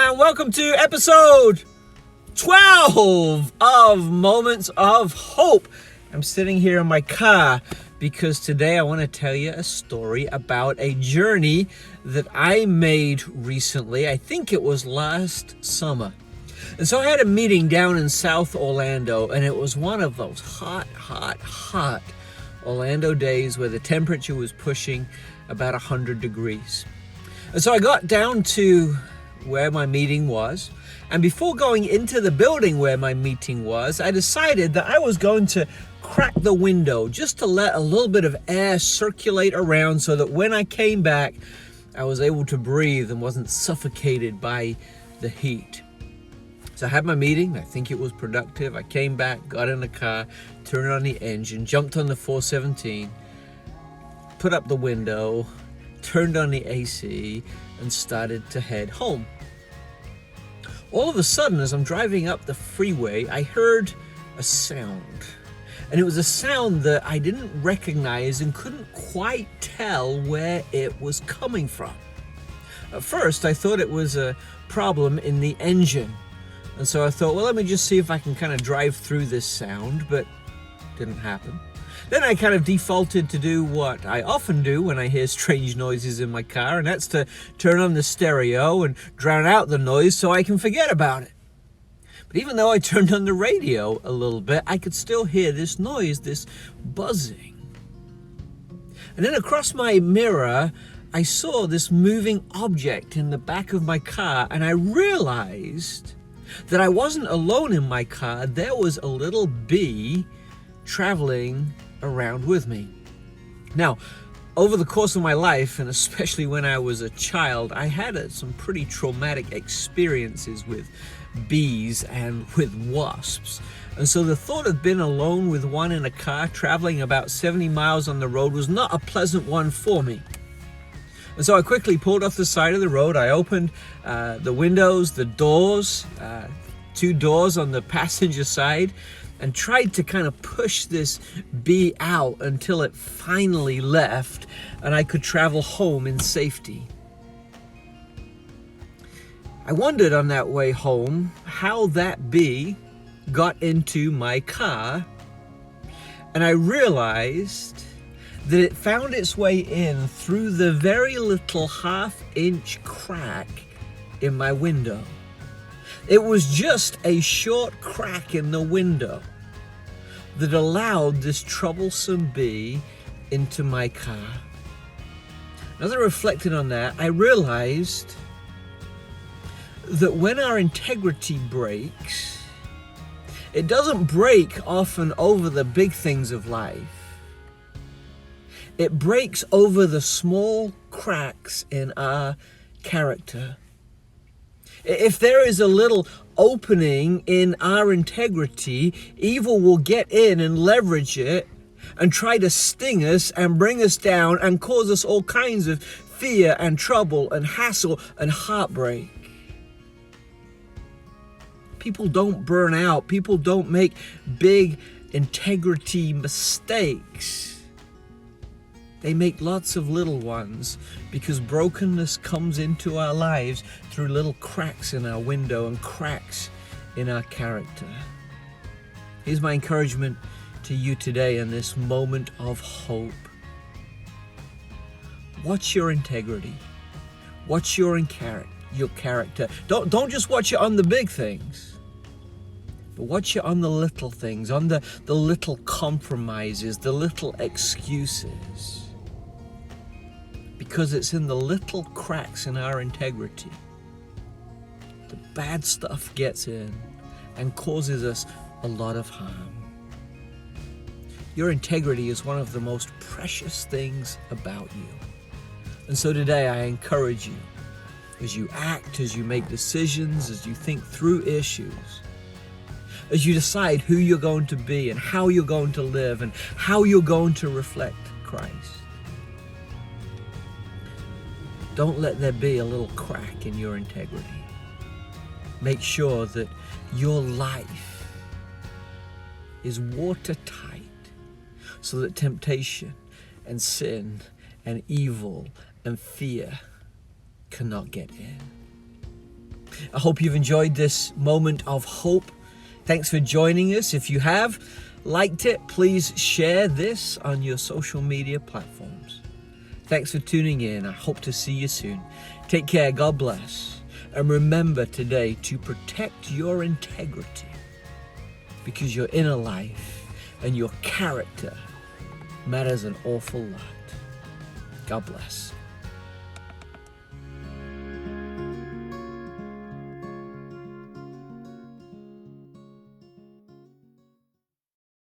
and welcome to episode 12 of Moments of Hope. I'm sitting here in my car because today I want to tell you a story about a journey that I made recently. I think it was last summer. And so I had a meeting down in South Orlando, and it was one of those hot Orlando days where the temperature was pushing about 100 degrees. And so I got down to where my meeting was, and before going into the building where my meeting was, I decided that I was going to crack the window just to let a little bit of air circulate around so that when I came back, I was able to breathe and wasn't suffocated by the heat. So I had my meeting. I think it was productive. I came back, got in the car, turned on the engine, jumped on the 417, put up the window, turned on the AC, and started to head home. All of a sudden, as I'm driving up the freeway, I heard a sound. And it was a sound that I didn't recognize and couldn't quite tell where it was coming from. At first, I thought it was a problem in the engine. And so I thought, well, let me just see if I can kind of drive through this sound, but it didn't happen. Then I kind of defaulted to do what I often do when I hear strange noises in my car, and that's to turn on the stereo and drown out the noise so I can forget about it. But even though I turned on the radio a little bit, I could still hear this noise, this buzzing. And then across my mirror, I saw this moving object in the back of my car, and I realized that I wasn't alone in my car. There was a little bee traveling around with me. Now, over the course of my life, and especially when I was a child, I had some pretty traumatic experiences with bees and with wasps. And so the thought of being alone with one in a car traveling about 70 miles on the road was not a pleasant one for me. And so I quickly pulled off the side of the road. I opened the windows, the doors, two doors on the passenger side, and tried to kind of push this bee out until it finally left and I could travel home in safety. I wondered on that way home how that bee got into my car, and I realized that it found its way in through the very little half-inch crack in my window. It was just a short crack in the window that allowed this troublesome bee into my car. As I reflected on that, I realized that when our integrity breaks, it doesn't break often over the big things of life. It breaks over the small cracks in our character. If there is a little opening in our integrity, evil will get in and leverage it and try to sting us and bring us down and cause us all kinds of fear and trouble and hassle and heartbreak. People don't burn out. People don't make big integrity mistakes. They make lots of little ones because brokenness comes into our lives through little cracks in our window and cracks in our character. Here's my encouragement to you today in this moment of hope. Watch your integrity. Watch your character. Don't just watch it on the big things, but watch it on the little things, on the little compromises, the little excuses. Because it's in the little cracks in our integrity the bad stuff gets in and causes us a lot of harm. Your integrity is one of the most precious things about you. And so today I encourage you, as you act, as you make decisions, as you think through issues, as you decide who you're going to be and how you're going to live and how you're going to reflect Christ. Don't let there be a little crack in your integrity. Make sure that your life is watertight so that temptation and sin and evil and fear cannot get in. I hope you've enjoyed this moment of hope. Thanks for joining us. If you have liked it, please share this on your social media platforms. Thanks for tuning in. I hope to see you soon. Take care. God bless. And remember today to protect your integrity, because your inner life and your character matters an awful lot. God bless.